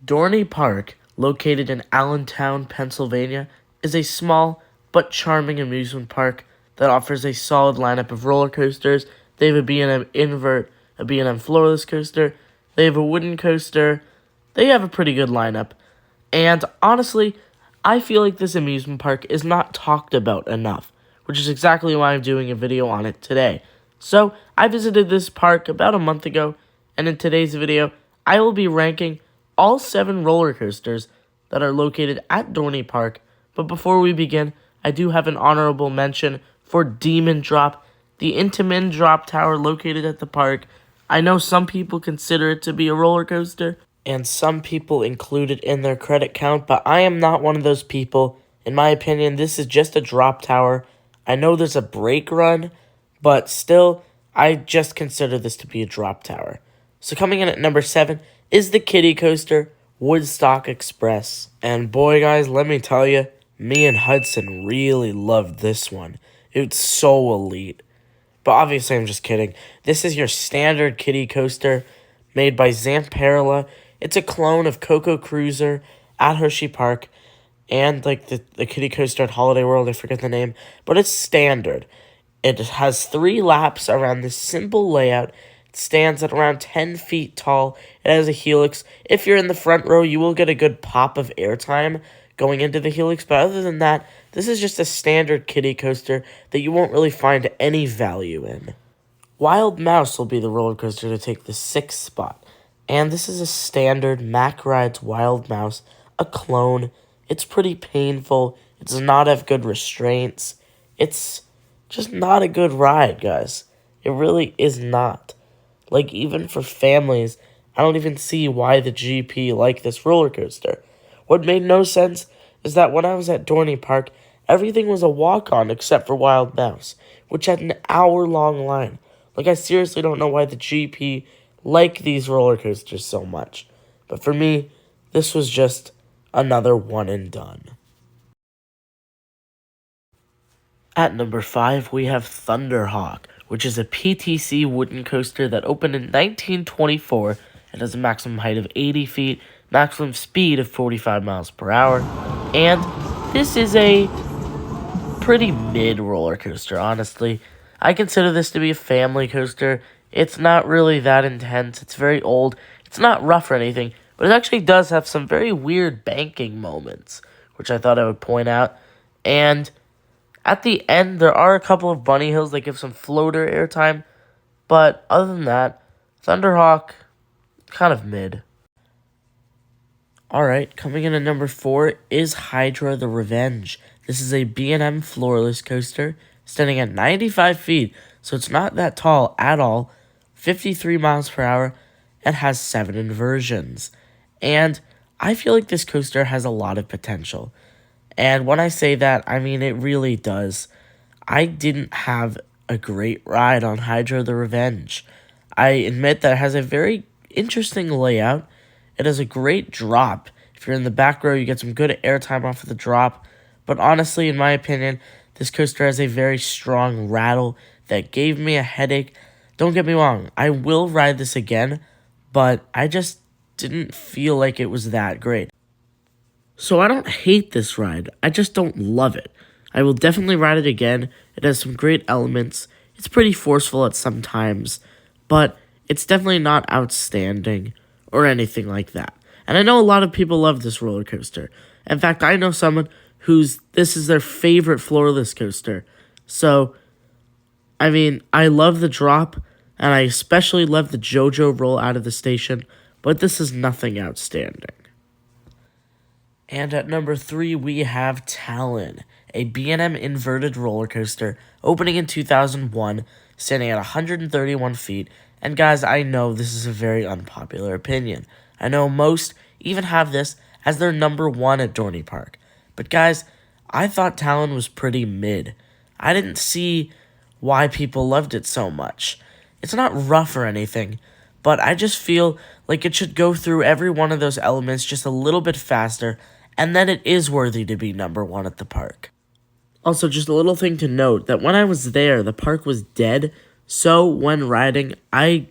Dorney Park, located in Allentown, Pennsylvania, is a small but charming amusement park that offers a solid lineup of roller coasters. They have a B&M invert, a B&M floorless coaster. They have a wooden coaster. They have a pretty good lineup. And honestly, I feel like this amusement park is not talked about enough, which is exactly why I'm doing a video on it today. So, I visited this park about a month ago, and in today's video, I will be ranking all 7 roller coasters that are located at Dorney Park. But before we begin, I do have an honorable mention for Demon Drop, the Intamin drop tower located at the park. I know some people consider it to be a roller coaster, and some people include it in their credit count, but I am not one of those people. In my opinion, this is just a drop tower. I know there's a brake run, but still, I just consider this to be a drop tower. So coming in at number 7 is the kiddie coaster, Woodstock Express. And boy, guys, let me tell you, me and Hudson really loved this one. It's so elite. But obviously, I'm just kidding. This is your standard kiddie coaster made by Zamperla. It's a clone of Coco Cruiser at Hershey Park and like the kiddie coaster at Holiday World. I forget the name, but it's standard. It has 3 laps around this simple layout. It stands at around 10 feet tall. It has a helix. If you're in the front row, you will get a good pop of airtime going into the helix. But other than that, this is just a standard kiddie coaster that you won't really find any value in. Wild Mouse will be the roller coaster to take the 6th spot. And this is a standard Mack Rides Wild Mouse, a clone. It's pretty painful. It does not have good restraints. It's just not a good ride, guys. It really is not. Like, even for families, I don't even see why the GP liked this roller coaster. What made no sense is that when I was at Dorney Park, everything was a walk-on except for Wild Mouse, which had an hour-long line. Like, I seriously don't know why the GP liked these roller coasters so much. But for me, this was just another one and done. At number 5, we have Thunderhawk, which is a PTC wooden coaster that opened in 1924 and has a maximum height of 80 feet, maximum speed of 45 miles per hour, and this is a pretty mid roller coaster, honestly. I consider this to be a family coaster. It's not really that intense. It's very old. It's not rough or anything, but it actually does have some very weird banking moments, which I thought I would point out. And at the end, there are a couple of bunny hills that give some floater airtime, but other than that, Thunderhawk, kind of mid. Alright, coming in at number 4 is Hydra The Revenge. This is a B&M floorless coaster, standing at 95 feet, so it's not that tall at all, 53 miles per hour, and has 7 inversions. And I feel like this coaster has a lot of potential. And when I say that, I mean it really does. I didn't have a great ride on Hydra The Revenge. I admit that it has a very interesting layout. It has a great drop. If you're in the back row, you get some good airtime off of the drop. But honestly, in my opinion, this coaster has a very strong rattle that gave me a headache. Don't get me wrong, I will ride this again, but I just didn't feel like it was that great. So I don't hate this ride, I just don't love it. I will definitely ride it again. It has some great elements. It's pretty forceful at some times, but it's definitely not outstanding or anything like that. And I know a lot of people love this roller coaster. In fact, I know someone this is their favorite floorless coaster. So, I mean, I love the drop, and I especially love the JoJo roll out of the station, but this is nothing outstanding. And at number 3, we have Talon, a B&M inverted roller coaster opening in 2001, standing at 131 feet. And guys, I know this is a very unpopular opinion. I know most even have this as their number 1 at Dorney Park. But guys, I thought Talon was pretty mid. I didn't see why people loved it so much. It's not rough or anything, but I just feel like it should go through every one of those elements just a little bit faster, and then it is worthy to be number 1 at the park. Also, just a little thing to note, that when I was there, the park was dead, so when riding, I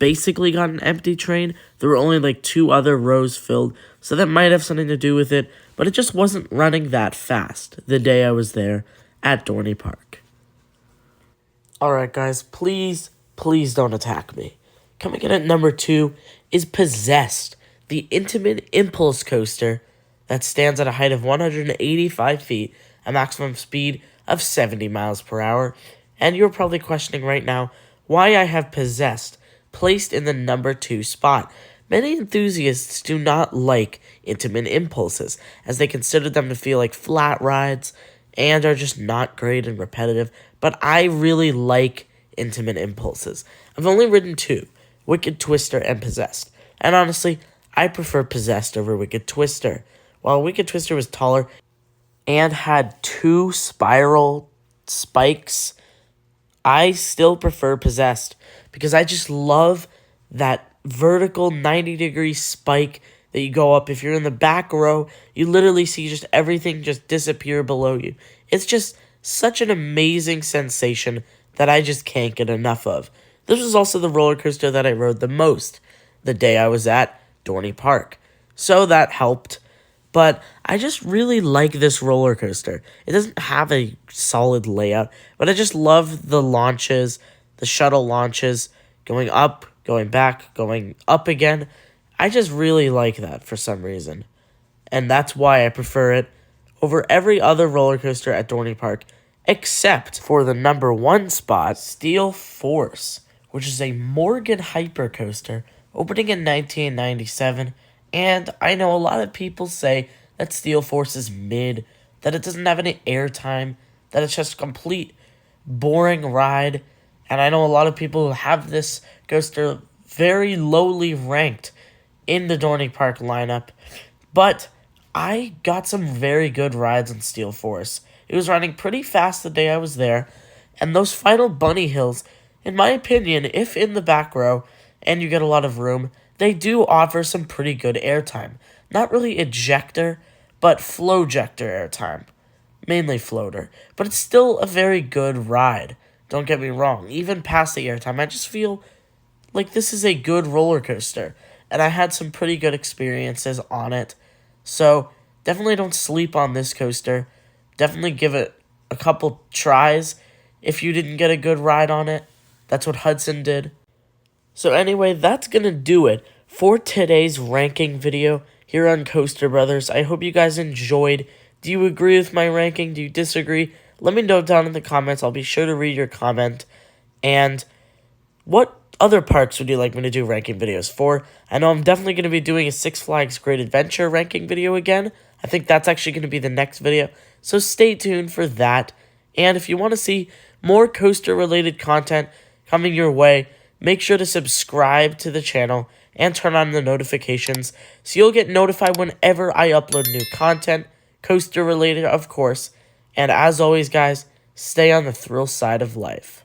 basically got an empty train. There were only like 2 other rows filled, so that might have something to do with it, but it just wasn't running that fast the day I was there at Dorney Park. Alright guys, please don't attack me. Coming in at number 2 is Possessed, the Intimate Impulse Coaster that stands at a height of 185 feet, a maximum speed of 70 miles per hour. And you're probably questioning right now why I have Possessed placed in the number 2 spot. Many enthusiasts do not like Intimate Impulses, as they consider them to feel like flat rides and are just not great and repetitive, but I really like Intimate Impulses. I've only ridden 2, Wicked Twister and Possessed, and honestly, I prefer Possessed over Wicked Twister. While Wicked Twister was taller and had 2 spiral spikes, I still prefer Possessed because I just love that vertical 90-degree spike that you go up. If you're in the back row, you literally see just everything just disappear below you. It's just such an amazing sensation that I just can't get enough of. This was also the roller coaster that I rode the most the day I was at Dorney Park, so that helped. But I just really like this roller coaster. It doesn't have a solid layout, but I just love the launches, the shuttle launches, going up, going back, going up again. I just really like that for some reason. And that's why I prefer it over every other roller coaster at Dorney Park, except for the number 1 spot, Steel Force, which is a Morgan hyper coaster opening in 1997. And I know a lot of people say that Steel Force is mid, that it doesn't have any airtime, that it's just a complete boring ride. And I know a lot of people who have this coaster very lowly ranked in the Dorney Park lineup. But I got some very good rides on Steel Force. It was running pretty fast the day I was there. And those final bunny hills, in my opinion, if in the back row and you get a lot of room, they do offer some pretty good airtime. Not really ejector, but flowjector airtime. Mainly floater. But it's still a very good ride. Don't get me wrong. Even past the airtime, I just feel like this is a good roller coaster. And I had some pretty good experiences on it. So definitely don't sleep on this coaster. Definitely give it a couple tries if you didn't get a good ride on it. That's what Hudson did. So anyway, that's going to do it for today's ranking video here on Coaster Brothers. I hope you guys enjoyed. Do you agree with my ranking? Do you disagree? Let me know down in the comments. I'll be sure to read your comment. And what other parks would you like me to do ranking videos for? I know I'm definitely going to be doing a Six Flags Great Adventure ranking video again. I think that's actually going to be the next video. So stay tuned for that. And if you want to see more coaster-related content coming your way, make sure to subscribe to the channel and turn on the notifications so you'll get notified whenever I upload new content, coaster-related, of course. And as always, guys, stay on the thrill side of life.